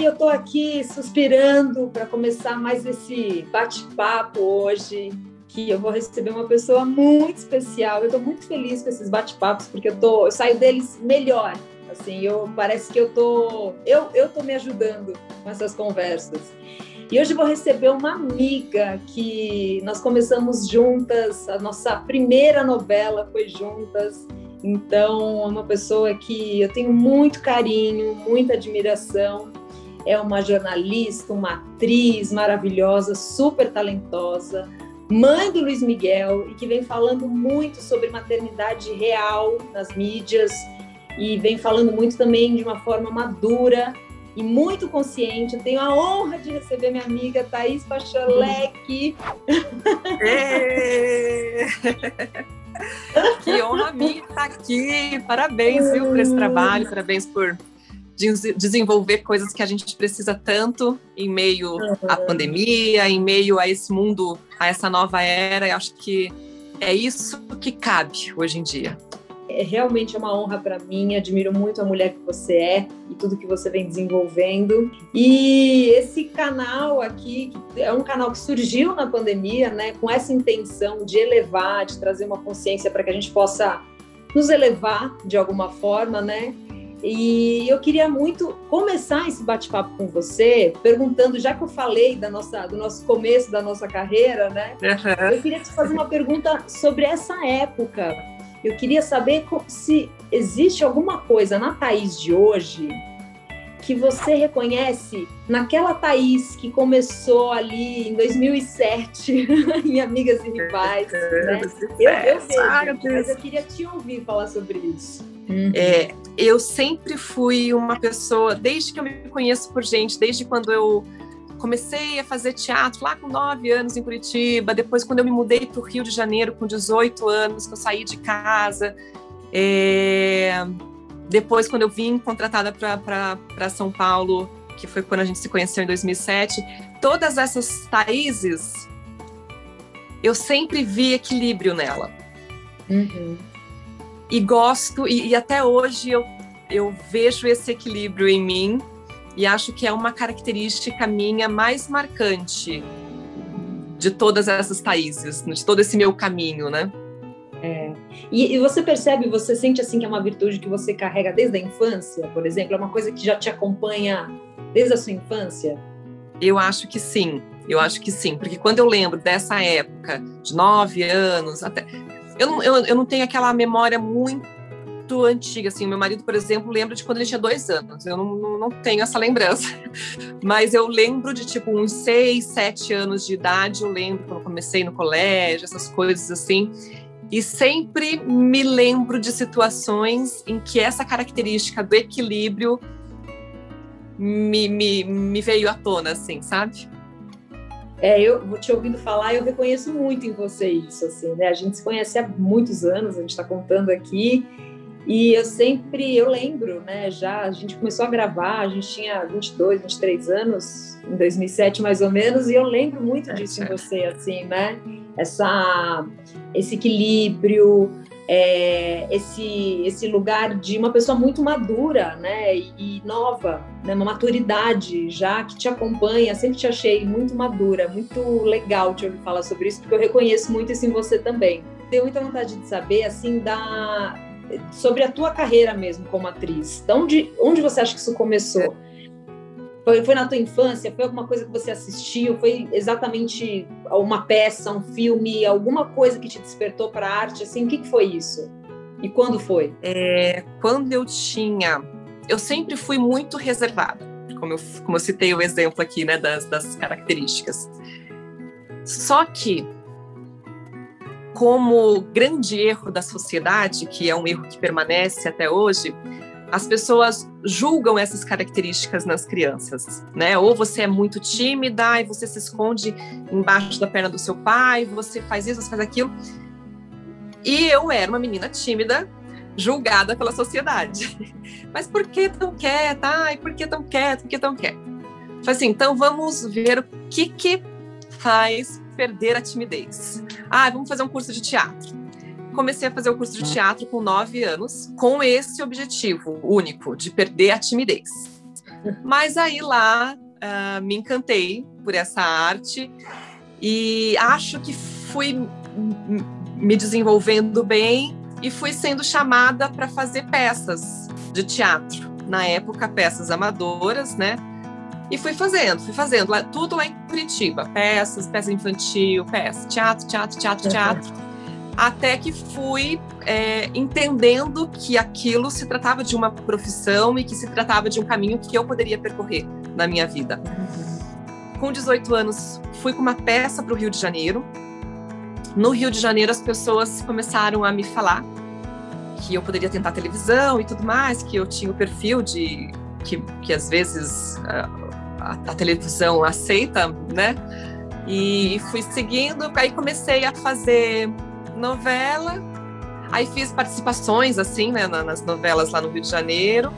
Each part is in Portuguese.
Eu tô aqui suspirando para começar mais esse bate-papo hoje, que eu vou receber uma pessoa muito especial. Eu tô muito feliz com esses bate-papos, porque eu saio deles melhor. Assim, parece que eu tô me ajudando com essas conversas. E hoje eu vou receber uma amiga que nós começamos juntas, a nossa primeira novela foi juntas. Então, é uma pessoa que eu tenho muito carinho, muita admiração. É uma jornalista, uma atriz maravilhosa, super talentosa, mãe do Luiz Miguel e que vem falando muito sobre maternidade real nas mídias e vem falando muito também de uma forma madura e muito consciente. Eu tenho a honra de receber minha amiga Thaís Pacholek. Que honra minha estar aqui. Parabéns, viu, por esse trabalho, parabéns por desenvolver coisas que a gente precisa tanto em meio à pandemia, em meio a esse mundo, a essa nova era. Eu acho que é isso que cabe hoje em dia. É realmente uma honra para mim, admiro muito a mulher que você é e tudo que você vem desenvolvendo. E esse canal aqui é um canal que surgiu na pandemia, né, com essa intenção de elevar, de trazer uma consciência para que a gente possa nos elevar de alguma forma, né? E eu queria muito começar esse bate-papo com você, perguntando, já que eu falei do nosso começo da nossa carreira, né? Eu queria te fazer uma pergunta sobre essa época. Eu queria saber se existe alguma coisa na Thaís de hoje que você reconhece naquela Thaís que começou ali em 2007, em Amigas e Rivais, né? Eu vejo, mas eu queria te ouvir falar sobre isso. Eu sempre fui uma pessoa, desde que eu me conheço por gente, desde quando eu comecei a fazer teatro lá com 9 anos em Curitiba, depois quando eu me mudei para o Rio de Janeiro com 18 anos, que eu saí de casa, depois quando eu vim contratada para São Paulo, que foi quando a gente se conheceu em 2007, todas essas Thaíses, eu sempre vi equilíbrio nela. E gosto, e até hoje eu vejo esse equilíbrio em mim e acho que é uma característica minha mais marcante de todas essas Thaíses, de todo esse meu caminho, né? E você percebe, você sente assim que é uma virtude que você carrega desde a infância, por exemplo? É uma coisa que já te acompanha desde a sua infância? Eu acho que sim, porque quando eu lembro dessa época, de 9 anos, até... Eu não tenho aquela memória muito antiga, assim, o meu marido, por exemplo, lembra de quando ele tinha 2 anos, eu não tenho essa lembrança, mas eu lembro de tipo uns 6, 7 anos de idade, eu lembro quando eu comecei no colégio, essas coisas assim, e sempre me lembro de situações em que essa característica do equilíbrio me veio à tona, assim, sabe? Eu vou te ouvindo falar, eu reconheço muito em você isso, assim, né? A gente se conhece há muitos anos, a gente está contando aqui, e eu lembro, né? Já a gente começou a gravar, a gente tinha 22, 23 anos, em 2007 mais ou menos, e eu lembro muito disso em você, assim, né? Esse equilíbrio, esse lugar de uma pessoa muito madura, né, e nova, né, uma maturidade já que te acompanha. Sempre te achei muito madura, muito legal te ouvir falar sobre isso, porque eu reconheço muito isso em você também. Tenho muita vontade de saber, assim, sobre a tua carreira mesmo como atriz. Então, onde você acha que isso começou? Foi na tua infância? Foi alguma coisa que você assistiu? Foi exatamente uma peça, um filme, alguma coisa que te despertou para a arte? Assim, o que foi isso? E quando foi? Quando eu sempre fui muito reservada, como eu citei o exemplo aqui, né, das características. Só que, como grande erro da sociedade, que é um erro que permanece até hoje, as pessoas julgam essas características nas crianças, né? Ou você é muito tímida e você se esconde embaixo da perna do seu pai, você faz isso, você faz aquilo. E eu era uma menina tímida, julgada pela sociedade. Mas por que tão quieta? Ai, por que tão quieta? Por que tão quieta? Falei assim, então vamos ver o que faz perder a timidez. Vamos fazer um curso de teatro. Comecei a fazer o curso de teatro com 9 anos, com esse objetivo único, de perder a timidez. Mas aí lá me encantei por essa arte e acho que fui me desenvolvendo bem e fui sendo chamada para fazer peças de teatro. Na época, peças amadoras, né? E fui fazendo, tudo lá em Curitiba. Peça infantil, teatro. Até que fui entendendo que aquilo se tratava de uma profissão e que se tratava de um caminho que eu poderia percorrer na minha vida. Com 18 anos, fui com uma peça para o Rio de Janeiro. No Rio de Janeiro, as pessoas começaram a me falar que eu poderia tentar televisão e tudo mais, que eu tinha o perfil que às vezes a televisão aceita, né? E fui seguindo, aí comecei a fazer novela, aí fiz participações, assim, né, nas novelas lá no Rio de Janeiro,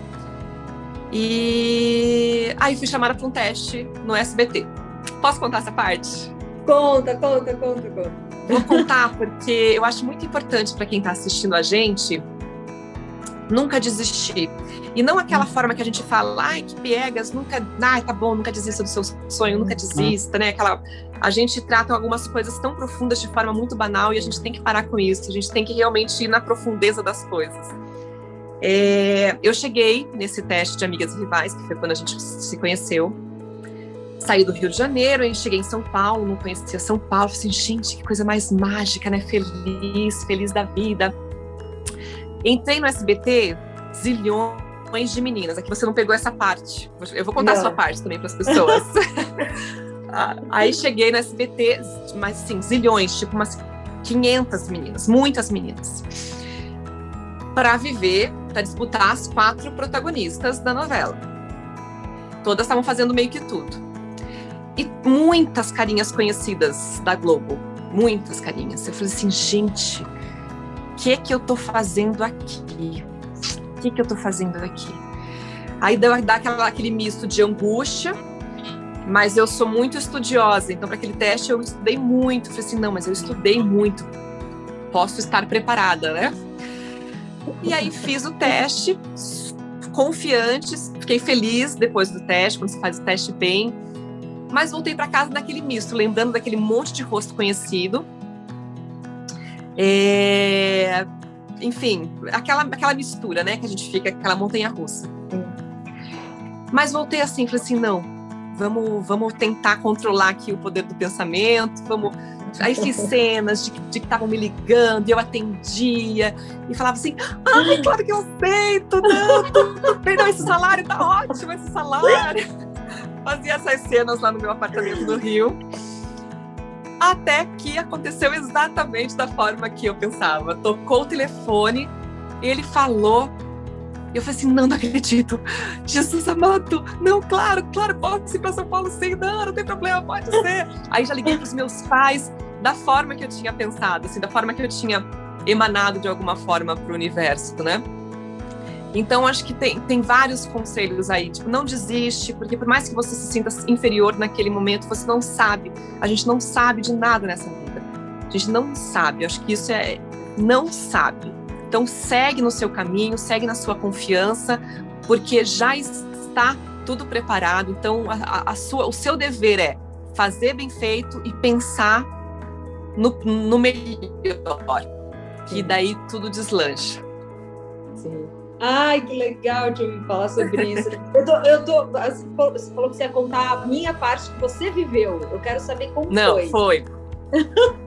e aí fui chamada para um teste no SBT. Posso contar essa parte? Conta. Vou contar porque eu acho muito importante para quem está assistindo a gente nunca desistir. E não aquela forma que a gente fala, ai, que piegas, tá bom, nunca desista do seu sonho, nunca desista, né? A gente trata algumas coisas tão profundas de forma muito banal e a gente tem que parar com isso, a gente tem que realmente ir na profundeza das coisas. Eu cheguei nesse teste de Amigas e Rivais, que foi quando a gente se conheceu, saí do Rio de Janeiro e cheguei em São Paulo, não conhecia São Paulo, falei assim, gente, que coisa mais mágica, né? Feliz da vida. Entrei no SBT, zilhões de meninas. Aqui você não pegou essa parte. Eu vou contar a sua parte também para as pessoas. Aí cheguei no SBT, mas sim, zilhões, tipo umas 500 meninas, muitas meninas. Para disputar as 4 protagonistas da novela. Todas estavam fazendo meio que tudo. E muitas carinhas conhecidas da Globo. Muitas carinhas. Eu falei assim, gente, o que eu tô fazendo aqui? O que eu tô fazendo aqui? Aí dá aquele misto de angústia, mas eu sou muito estudiosa, então para aquele teste eu estudei muito. Falei assim, não, mas eu estudei muito, posso estar preparada, né? E aí fiz o teste, confiante, fiquei feliz depois do teste, quando você faz o teste bem, mas voltei para casa naquele misto, lembrando daquele monte de rosto conhecido. Enfim, aquela mistura, né, que a gente fica, aquela montanha-russa. Mas voltei assim, falei assim, não, vamos tentar controlar aqui o poder do pensamento, Aí fiz cenas de que estavam me ligando, e eu atendia, e falava assim, ai, claro que eu aceito, não, esse salário tá ótimo, esse salário. Fazia essas cenas lá no meu apartamento do Rio. Até que aconteceu exatamente da forma que eu pensava. Tocou o telefone, ele falou, eu falei assim, não acredito. Jesus amado, não, claro, posso ir para São Paulo sim, não tem problema, pode ser. Aí já liguei para os meus pais, da forma que eu tinha pensado, assim, da forma que eu tinha emanado de alguma forma para o universo, né? Então, acho que tem vários conselhos aí, tipo, não desiste, porque por mais que você se sinta inferior naquele momento, você não sabe, a gente não sabe de nada nessa vida, a gente não sabe, eu acho que isso não sabe. Então, segue no seu caminho, segue na sua confiança, porque já está tudo preparado, então o seu dever é fazer bem feito e pensar no melhor, que daí tudo deslancha. Sim. Ai, que legal de ouvir falar sobre isso. Você falou que você ia contar a minha parte que você viveu. Eu quero saber como foi. Não,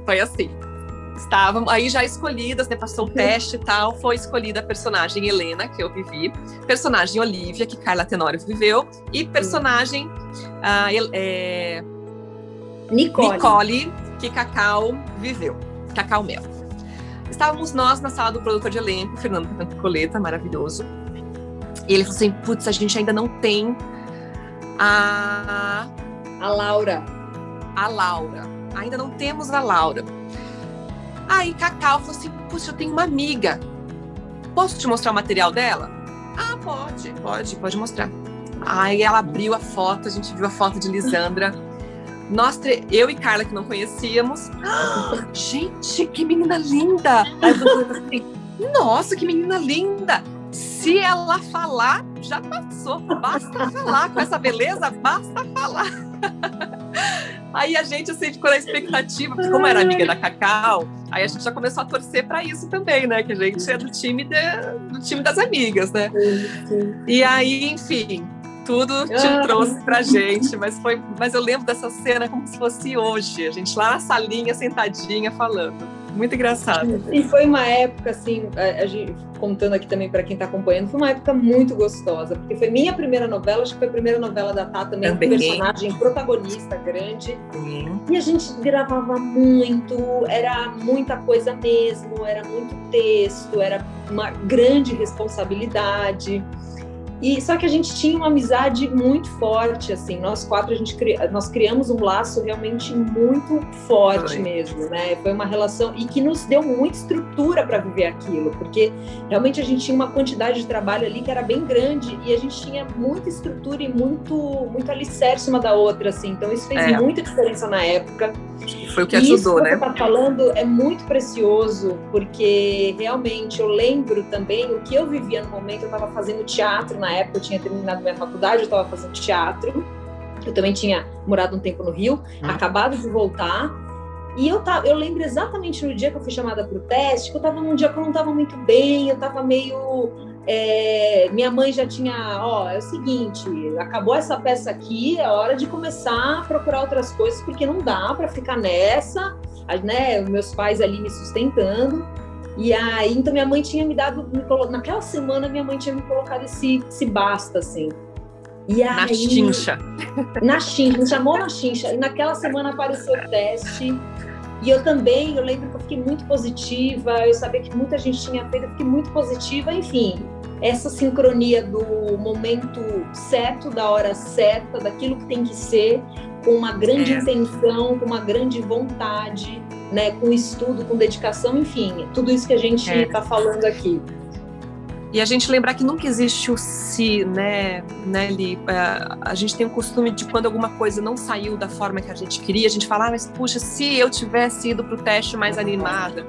foi assim. Estavam aí já escolhidas, né? Passou um teste e tal. Foi escolhida a personagem Helena, que eu vivi. Personagem Olivia, que Carla Tenório viveu. E personagem Nicole, que Cacau viveu. Cacau Mel. Estávamos nós na sala do produtor de elenco, Fernando Coleta, maravilhoso. E ele falou assim, putz, a gente ainda não tem a Laura. Ainda não temos a Laura. Aí Cacau falou assim, putz, eu tenho uma amiga. Posso te mostrar o material dela? Ah, pode mostrar. Aí ela abriu a foto, a gente viu a foto de Lisandra. Eu e Carla, que não conhecíamos. Gente, que menina linda! Aí eu falei assim, nossa, que menina linda! se ela falar, já passou. Basta falar, com essa beleza, basta falar. Aí a gente assim, ficou na expectativa, porque como era amiga da Cacau, aí a gente já começou a torcer para isso também, né? Que a gente é do time das amigas, né? E aí, enfim, tudo te trouxe pra gente, mas eu lembro dessa cena como se fosse hoje, a gente lá na salinha, sentadinha, falando. Muito engraçado. E foi uma época, assim, a gente, contando aqui também para quem está acompanhando, foi uma época muito gostosa, porque foi minha primeira novela, acho que foi a primeira novela da Tá também, com personagem protagonista grande. E a gente gravava muito, era muita coisa mesmo, era muito texto, era uma grande responsabilidade. E só que a gente tinha uma amizade muito forte, assim, nós quatro, nós criamos um laço realmente muito forte mesmo, né? Foi uma relação, e que nos deu muita estrutura para viver aquilo, porque realmente a gente tinha uma quantidade de trabalho ali que era bem grande, e a gente tinha muita estrutura e muito alicerce uma da outra, assim, então isso fez muita diferença na época. Foi o que ajudou, né? Isso que você está falando é muito precioso, porque realmente eu lembro também o que eu vivia no momento. Eu estava fazendo teatro na época, eu tinha terminado minha faculdade, eu estava fazendo teatro, eu também tinha morado um tempo no Rio, acabado de voltar, e eu lembro exatamente no dia que eu fui chamada para o teste, que eu estava num dia que eu não estava muito bem, eu estava meio... minha mãe já tinha, é o seguinte, acabou essa peça aqui, é hora de começar a procurar outras coisas, porque não dá para ficar nessa, né, meus pais ali me sustentando. E aí, então minha mãe tinha naquela semana minha mãe tinha me colocado esse basta, assim. E aí, na chincha. Na chincha, me chamou na chincha, e naquela semana apareceu o teste. E eu lembro que eu fiquei muito positiva, eu sabia que muita gente tinha feito, eu fiquei muito positiva, enfim, essa sincronia do momento certo, da hora certa, daquilo que tem que ser, com uma grande intenção, com uma grande vontade, né, com estudo, com dedicação, enfim, tudo isso que a gente está falando aqui. E a gente lembrar que nunca existe o se, né, Li? A gente tem o costume de quando alguma coisa não saiu da forma que a gente queria, a gente fala, mas puxa, se eu tivesse ido para o teste mais animada,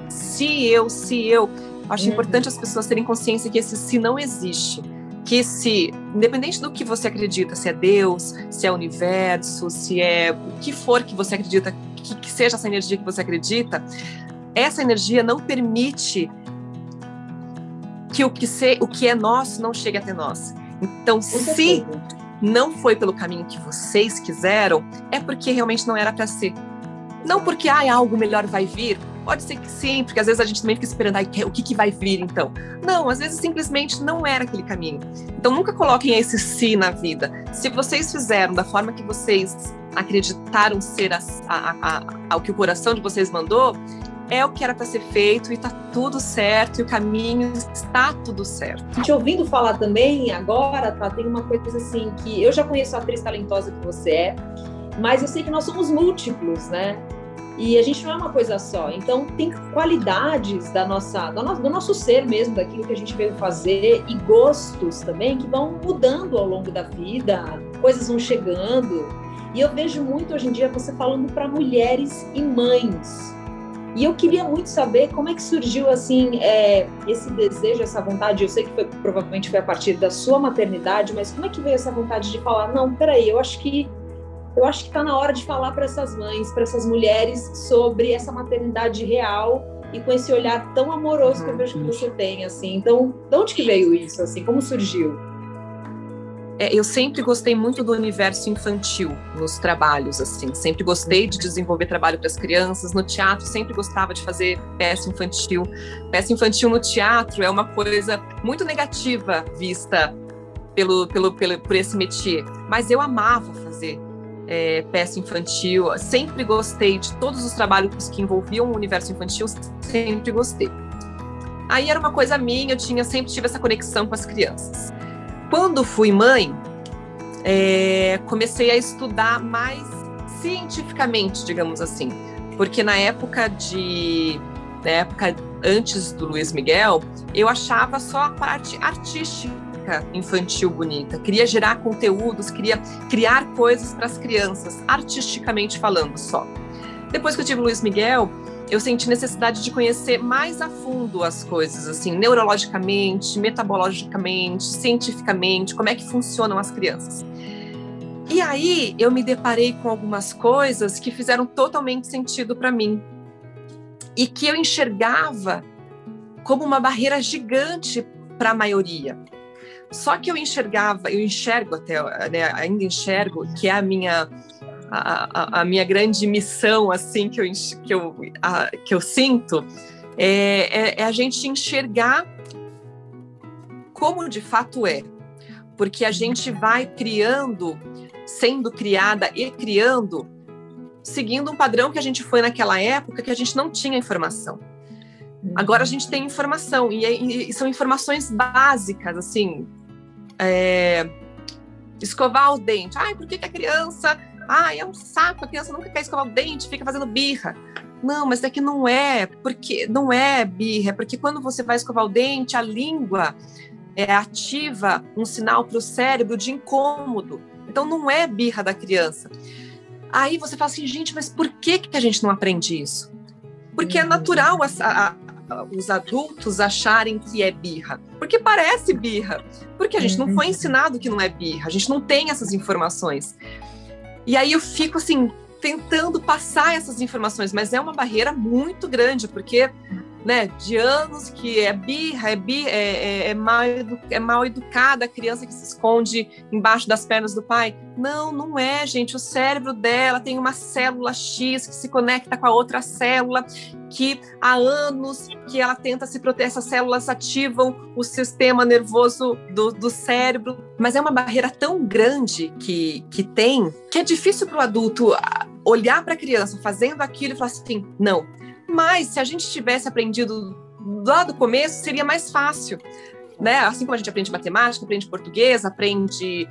se eu. Acho importante as pessoas terem consciência que esse se não existe. Que se, independente do que você acredita, se é Deus, se é o universo, se é o que for que você acredita, que seja essa energia que você acredita, essa energia não permite que o que é nosso não chegue até nós. Então, se não foi pelo caminho que vocês quiseram, é porque realmente não era para ser. Não porque algo melhor vai vir. Pode ser que sim, porque às vezes a gente também fica esperando o que vai vir então. Não, às vezes simplesmente não era aquele caminho. Então nunca coloquem esse si na vida. Se vocês fizeram da forma que vocês acreditaram ser o que o coração de vocês mandou, é o que era para ser feito e tá tudo certo, e o caminho está tudo certo. Te ouvindo falar também agora, tá, tem uma coisa assim que eu já conheço a atriz talentosa que você é, mas eu sei que nós somos múltiplos, né? E a gente não é uma coisa só. Então, tem qualidades do nosso ser mesmo, daquilo que a gente veio fazer, e gostos também que vão mudando ao longo da vida, coisas vão chegando. E eu vejo muito hoje em dia você falando para mulheres e mães. E eu queria muito saber como é que surgiu assim, esse desejo, essa vontade. Eu sei que provavelmente foi a partir da sua maternidade, mas como é que veio essa vontade de falar, não, peraí, eu acho que está na hora de falar para essas mães, para essas mulheres, sobre essa maternidade real e com esse olhar tão amoroso que eu vejo que você tem, assim. Então, de onde que veio isso, assim? Como surgiu? Eu sempre gostei muito do universo infantil nos trabalhos, assim. Sempre gostei de desenvolver trabalho para as crianças. No teatro, sempre gostava de fazer peça infantil. Peça infantil no teatro é uma coisa muito negativa vista por esse métier. Mas eu amava fazer peça infantil, sempre gostei de todos os trabalhos que envolviam o universo infantil, sempre gostei. Aí era uma coisa minha, eu sempre tive essa conexão com as crianças. Quando fui mãe, comecei a estudar mais cientificamente, digamos assim, porque na época antes do Luiz Miguel, eu achava só a parte artística infantil bonita, queria gerar conteúdos, queria criar coisas para as crianças, artisticamente falando só. Depois que eu tive o Luiz Miguel, eu senti necessidade de conhecer mais a fundo as coisas, assim, neurologicamente, metabologicamente, cientificamente, como é que funcionam as crianças. E aí eu me deparei com algumas coisas que fizeram totalmente sentido para mim e que eu enxergava como uma barreira gigante para a maioria. Só que eu enxergo até, né, ainda enxergo, que é a minha grande missão, assim, que eu sinto, é a gente enxergar como de fato é. Porque a gente vai criando, sendo criada e criando, seguindo um padrão que a gente foi naquela época que a gente não tinha informação. Agora a gente tem informação, e são informações básicas, assim, escovar o dente. Ai, por que a criança... Ai, é um saco, a criança nunca quer escovar o dente, fica fazendo birra. Não, mas é que não é, porque não é birra, é porque quando você vai escovar o dente, a língua ativa um sinal para o cérebro de incômodo. Então não é birra da criança. Aí você fala assim, gente, mas por que a gente não aprende isso? Porque é natural os adultos acharem que é birra. Porque parece birra. Porque a gente não foi ensinado que não é birra. A gente não tem essas informações. E aí eu fico, assim, tentando passar essas informações. Mas é uma barreira muito grande. Porque, né, de anos que é birra, é mal educada a criança que se esconde embaixo das pernas do pai. Não, não é, gente. O cérebro dela tem uma célula X que se conecta com a outra célula, que há anos que ela tenta se proteger, essas células ativam o sistema nervoso do cérebro, mas é uma barreira tão grande que tem, que é difícil para o adulto olhar para a criança fazendo aquilo e falar assim, não, mas se a gente tivesse aprendido lá do começo, seria mais fácil. Né? Assim como a gente aprende matemática, aprende português, aprende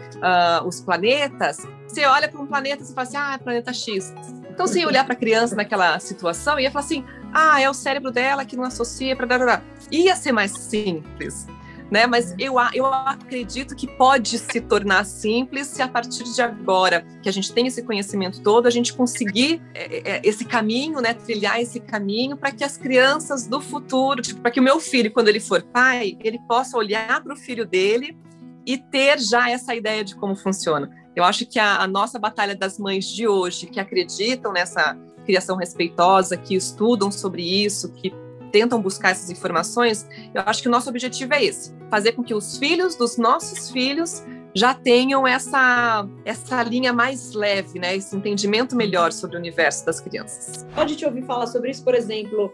os planetas, você olha para um planeta e fala assim, é planeta X. Então, se olhar para a criança naquela situação, ia falar assim, é o cérebro dela que não associa para... Ia ser mais simples, né? Mas eu acredito que pode se tornar simples se a partir de agora, que a gente tem esse conhecimento todo, a gente conseguir esse caminho, né? Trilhar esse caminho para que as crianças do futuro, tipo, para que o meu filho, quando ele for pai, ele possa olhar para o filho dele e ter já essa ideia de como funciona. Eu acho que a nossa batalha das mães de hoje, que acreditam nessa criação respeitosa, que estudam sobre isso, que tentam buscar essas informações, eu acho que o nosso objetivo é esse, fazer com que os filhos dos nossos filhos já tenham essa linha mais leve, né? Esse entendimento melhor sobre o universo das crianças. Pode te ouvir falar sobre isso, por exemplo,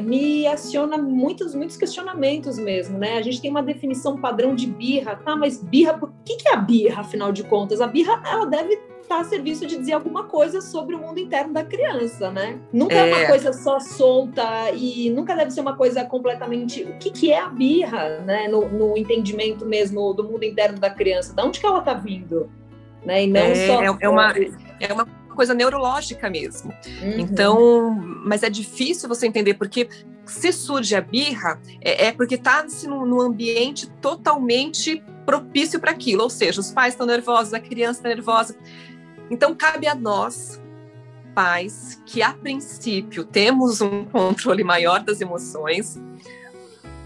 me aciona muitos questionamentos mesmo, né? A gente tem uma definição padrão de birra, tá? Mas birra, o que é a birra, afinal de contas? A birra, ela deve estar a serviço de dizer alguma coisa sobre o mundo interno da criança, né? Nunca é uma coisa só solta e nunca deve ser uma coisa completamente... O que é a birra, né? No entendimento mesmo do mundo interno da criança? De onde que ela está vindo? Né? E não é uma coisa neurológica mesmo. Então, mas é difícil você entender, porque se surge a birra, é porque está num ambiente totalmente propício para aquilo, ou seja, os pais estão nervosos, a criança está nervosa. Então, cabe a nós, pais, que a princípio temos um controle maior das emoções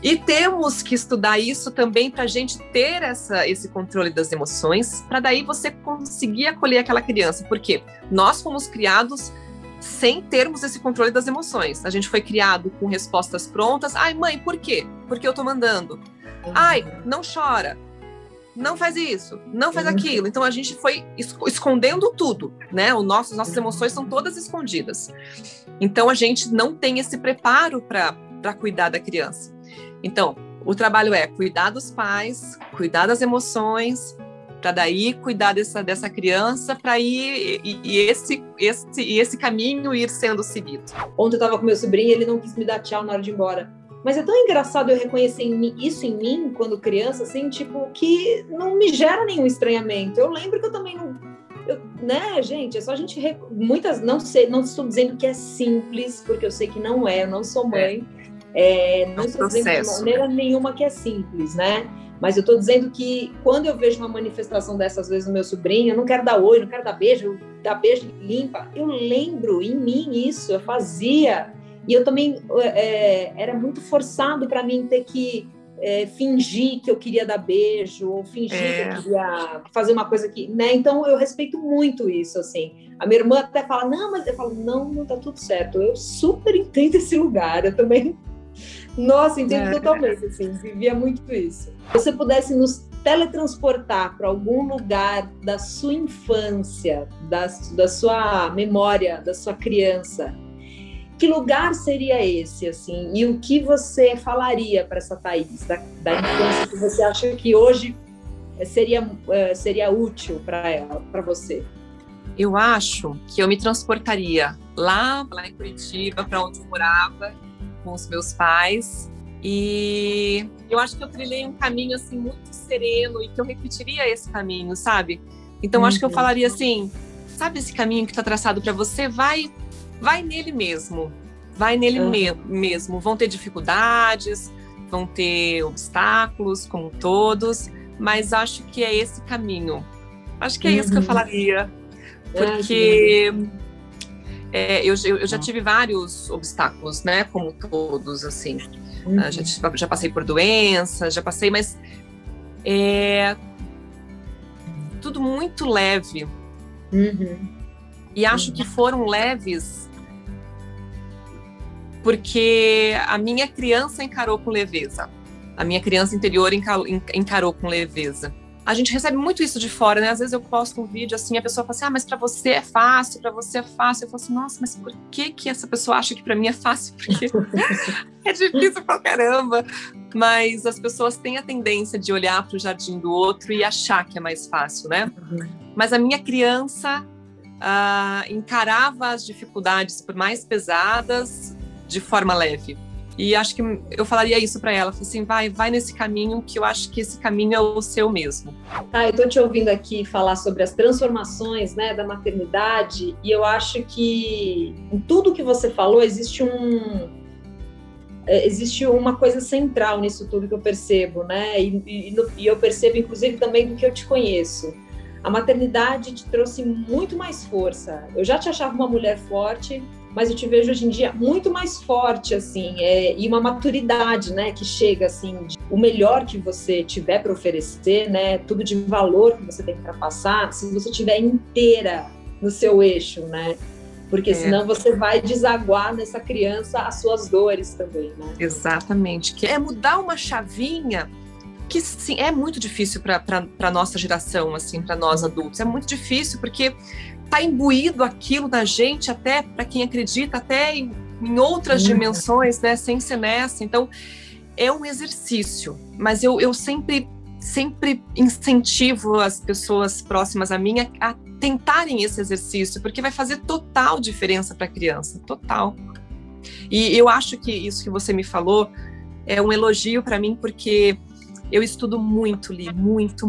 e temos que estudar isso também para a gente ter esse controle das emoções, para daí você conseguir acolher aquela criança, porque nós fomos criados sem termos esse controle das emoções. A gente foi criado com respostas prontas. Ai, mãe, por quê? Porque eu tô mandando. Ai, não chora. Não faz isso, não faz aquilo. Então a gente foi escondendo tudo, né? Nossas emoções são todas escondidas. Então a gente não tem esse preparo para cuidar da criança. Então, o trabalho é cuidar dos pais, cuidar das emoções, para daí cuidar dessa criança, para ir esse caminho ir sendo seguido. Ontem eu estava com meu sobrinho e ele não quis me dar tchau na hora de ir embora. Mas é tão engraçado eu reconhecer isso em mim, quando criança, assim, tipo, que não me gera nenhum estranhamento. Eu lembro que eu também não... né, gente, é só a gente... não estou dizendo que é simples, porque eu sei que não é, eu não sou mãe. Não estou dizendo de maneira nenhuma que é simples, né? Mas eu estou dizendo que quando eu vejo uma manifestação dessas vezes no meu sobrinho, eu não quero dar oi, não quero dar beijo limpa. Eu lembro em mim isso, eu fazia... E eu também era muito forçado para mim ter que fingir que eu queria dar beijo, ou fingir que eu queria fazer uma coisa que, né? Então eu respeito muito isso, assim. A minha irmã até fala, não, mas eu falo, não tá tudo certo. Eu super entendo esse lugar, eu também, nossa, entendo totalmente, assim, vivia muito isso. Se você pudesse nos teletransportar para algum lugar da sua infância, da sua memória, da sua criança, que lugar seria esse, assim? E o que você falaria para essa Thaís da infância que você acha que hoje seria útil para ela, para você? Eu acho que eu me transportaria lá em Curitiba, para onde eu morava, com os meus pais. E eu acho que eu trilhei um caminho assim muito sereno e que eu repetiria esse caminho, sabe? Então acho que eu falaria assim, sabe esse caminho que está traçado para você? Vai nele mesmo, mesmo. Vão ter dificuldades, vão ter obstáculos, como todos, mas acho que é esse caminho. Acho que é isso que eu falaria, porque eu já tive vários obstáculos, né? Como todos, assim. Já passei por doenças, mas tudo muito leve. E acho que foram leves porque a minha criança encarou com leveza. A minha criança interior encarou com leveza. A gente recebe muito isso de fora, né? Às vezes eu posto um vídeo assim, a pessoa fala assim, mas pra você é fácil, pra você é fácil. Eu falo assim, nossa, mas por que essa pessoa acha que pra mim é fácil? Porque é difícil pra caramba. Mas as pessoas têm a tendência de olhar pro jardim do outro e achar que é mais fácil, né? Mas a minha criança encarava as dificuldades, por mais pesadas, de forma leve. E acho que eu falaria isso para ela, assim, vai nesse caminho, que eu acho que esse caminho é o seu mesmo. Eu tô te ouvindo aqui falar sobre as transformações, né, da maternidade, e eu acho que em tudo que você falou existe uma coisa central nisso tudo que eu percebo, né, e eu percebo inclusive também do que eu te conheço. A maternidade te trouxe muito mais força. Eu já te achava uma mulher forte, mas eu te vejo hoje em dia muito mais forte, assim, e uma maturidade, né, que chega, assim, o melhor que você tiver para oferecer, né, tudo de valor que você tem para passar, se você estiver inteira no seu eixo, né, porque senão você vai desaguar nessa criança as suas dores também, né. Exatamente, que é mudar uma chavinha que, sim, é muito difícil para nossa geração, assim, para nós adultos, é muito difícil, porque está imbuído aquilo na gente, até para quem acredita, até em outras dimensões, né, sem ser nessa. Então, é um exercício, mas eu sempre incentivo as pessoas próximas a mim a tentarem esse exercício, porque vai fazer total diferença para a criança, total. E eu acho que isso que você me falou é um elogio para mim, porque eu estudo muito, Li, muito.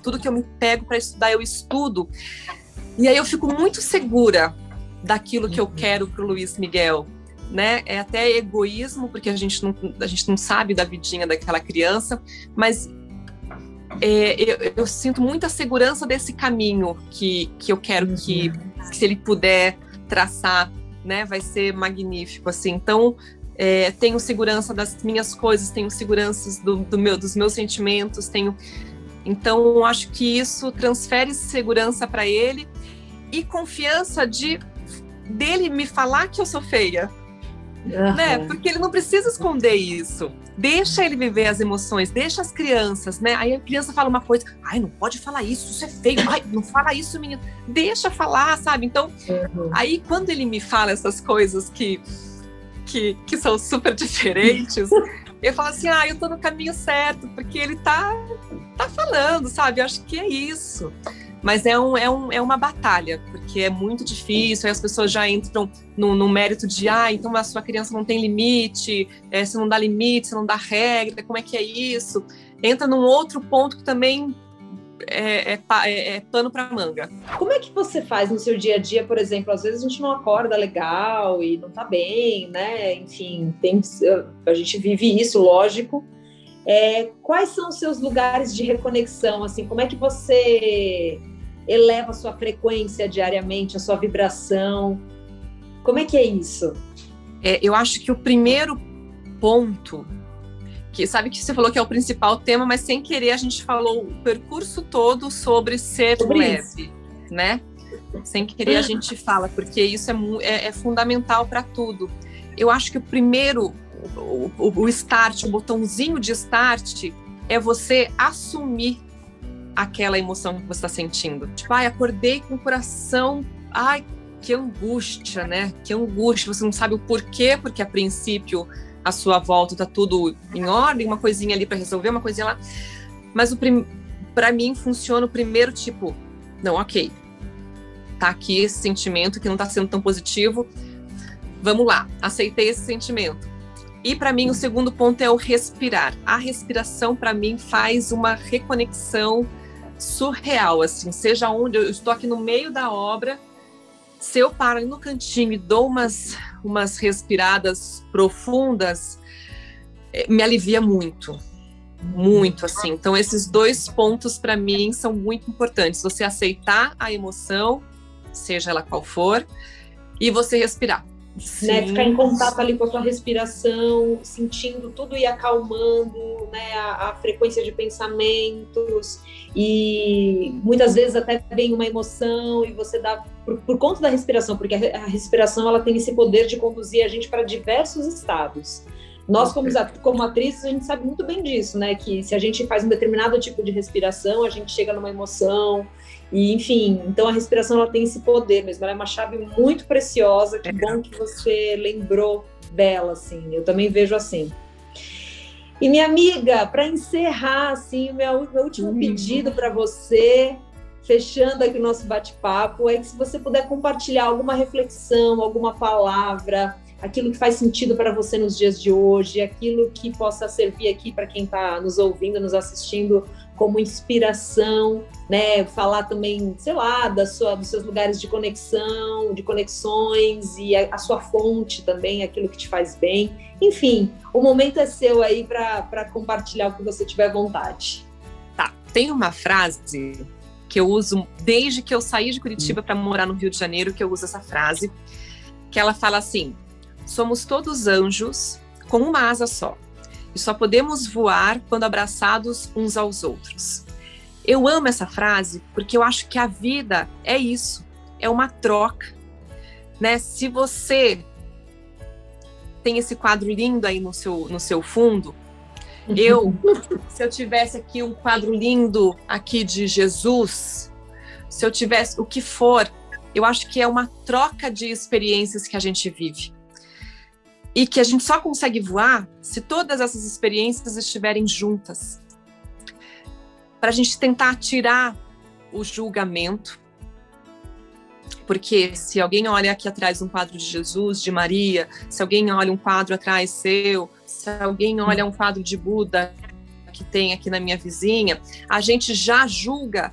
Tudo que eu me pego para estudar, eu estudo. E aí eu fico muito segura daquilo que eu quero para o Luiz Miguel, né? É até egoísmo, porque a gente não sabe da vidinha daquela criança, mas eu sinto muita segurança desse caminho que eu quero que se ele puder traçar, né, vai ser magnífico, assim. Então, tenho segurança das minhas coisas, tenho segurança dos meus sentimentos, então acho que isso transfere segurança para ele e confiança dele me falar que eu sou feia, né? Porque ele não precisa esconder isso. Deixa ele viver as emoções, deixa as crianças, né? Aí a criança fala uma coisa, não pode falar isso é feio, não fala isso, menino. Deixa falar, sabe? Então, aí quando ele me fala essas coisas que são super diferentes, eu falo assim, eu tô no caminho certo, porque ele tá falando, sabe? Eu acho que é isso. Mas é uma batalha, porque é muito difícil, aí as pessoas já entram no mérito de, então a sua criança não tem limite, você não dá limite, você não dá regra, como é que é isso? Entra num outro ponto que também é pano para manga. Como é que você faz no seu dia a dia, por exemplo? Às vezes a gente não acorda legal e não tá bem, né? Enfim, a gente vive isso, lógico. Quais são os seus lugares de reconexão? Assim, como é que você eleva a sua frequência diariamente, a sua vibração? Como é que é isso? Eu acho que o primeiro ponto, que sabe que você falou que é o principal tema, mas sem querer a gente falou o percurso todo sobre ser leve, né? Sem querer a gente fala, porque isso é fundamental para tudo. Eu acho que o primeiro, o start, o botãozinho de start, é você assumir aquela emoção que você está sentindo. Tipo, acordei com o coração, que angústia, né? Que angústia, você não sabe o porquê, porque a princípio à sua volta tá tudo em ordem, uma coisinha ali para resolver, uma coisinha lá. Mas para mim funciona o primeiro tipo, não, ok, tá aqui esse sentimento que não tá sendo tão positivo, vamos lá, aceitei esse sentimento. E para mim o segundo ponto é o respirar. A respiração para mim faz uma reconexão surreal, assim, seja onde eu estou aqui no meio da obra, se eu paro no cantinho e dou umas respiradas profundas, me alivia muito, muito, assim. Então, esses 2 pontos, para mim, são muito importantes. Você aceitar a emoção, seja ela qual for, e você respirar. Né, ficar em contato ali com a sua respiração, sentindo tudo e acalmando, né, a frequência de pensamentos, e muitas vezes até vem uma emoção e você dá por conta da respiração, porque a respiração ela tem esse poder de conduzir a gente para diversos estados. Nós, como atrizes, a gente sabe muito bem disso, né? Que se a gente faz um determinado tipo de respiração, a gente chega numa emoção, e enfim, então a respiração ela tem esse poder mesmo, ela é uma chave muito preciosa, que bom que você lembrou dela, assim, eu também vejo assim. E minha amiga, para encerrar, assim, o meu último pedido para você, fechando aqui o nosso bate-papo, é que se você puder compartilhar alguma reflexão, alguma palavra, aquilo que faz sentido para você nos dias de hoje, aquilo que possa servir aqui para quem está nos ouvindo, nos assistindo, como inspiração, né? Falar também, sei lá, dos seus lugares de conexão, de conexões, e a sua fonte também, aquilo que te faz bem. Enfim, o momento é seu aí para compartilhar o que você tiver vontade. Tá, tem uma frase que eu uso desde que eu saí de Curitiba para morar no Rio de Janeiro, que eu uso essa frase, que ela fala assim: somos todos anjos com uma asa só, e só podemos voar quando abraçados uns aos outros. Eu amo essa frase porque eu acho que a vida é isso, é uma troca, né? Se você tem esse quadro lindo aí no seu fundo, se eu tivesse aqui um quadro lindo aqui de Jesus, se eu tivesse o que for, eu acho que é uma troca de experiências que a gente vive. E que a gente só consegue voar se todas essas experiências estiverem juntas. Para a gente tentar tirar o julgamento. Porque se alguém olha aqui atrás um quadro de Jesus, de Maria, se alguém olha um quadro atrás seu, se alguém olha um quadro de Buda que tem aqui na minha vizinha, a gente já julga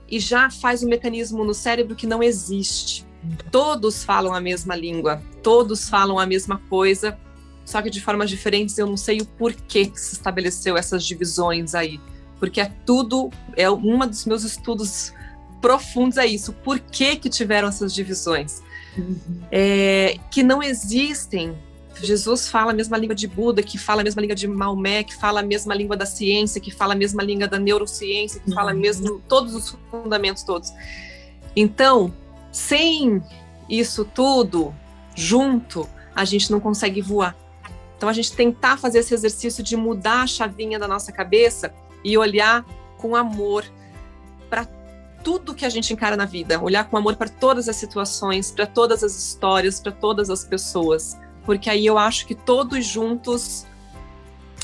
e já faz um mecanismo no cérebro que não existe. Todos falam a mesma língua, todos falam a mesma coisa, só que de formas diferentes. Eu não sei o porquê que se estabeleceu essas divisões aí, porque um dos meus estudos profundos é isso, por que tiveram essas divisões? Que não existem. Jesus fala a mesma língua de Buda, que fala a mesma língua de Maomé, que fala a mesma língua da ciência, que fala a mesma língua da neurociência, que fala mesmo todos os fundamentos todos. Então, sem isso tudo junto, a gente não consegue voar. Então, a gente tentar fazer esse exercício de mudar a chavinha da nossa cabeça e olhar com amor para tudo que a gente encara na vida, olhar com amor para todas as situações, para todas as histórias, para todas as pessoas, porque aí eu acho que todos juntos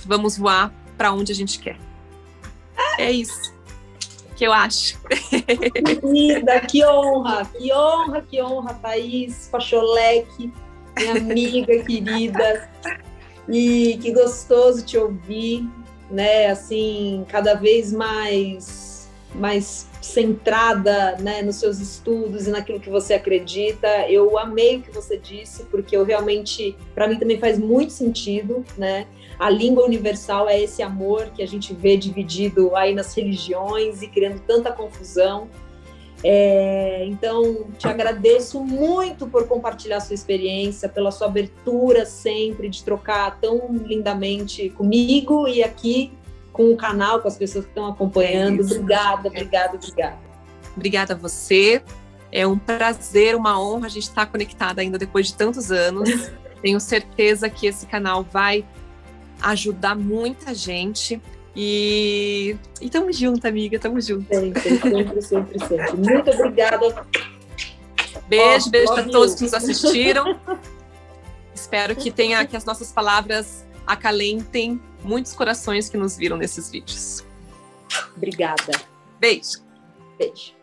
vamos voar para onde a gente quer. É isso que eu acho. Querida, que honra, Thaís Facholec, minha amiga querida, e que gostoso te ouvir, né, assim, cada vez mais centrada, né, nos seus estudos e naquilo que você acredita. Eu amei o que você disse, porque eu realmente, para mim também faz muito sentido, né? A língua universal é esse amor que a gente vê dividido aí nas religiões e criando tanta confusão. Então, te agradeço muito por compartilhar sua experiência, pela sua abertura sempre de trocar tão lindamente comigo e aqui com o canal, com as pessoas que estão acompanhando. Obrigada. Obrigada a você. É um prazer, uma honra a gente estar conectada ainda depois de tantos anos. Tenho certeza que esse canal vai ajudar muita gente. E tamo junto, amiga, tamo junto. Sempre. Muito obrigada. Beijo para todos que nos assistiram. Espero que as nossas palavras acalentem muitos corações que nos viram nesses vídeos. Obrigada. Beijo. Beijo.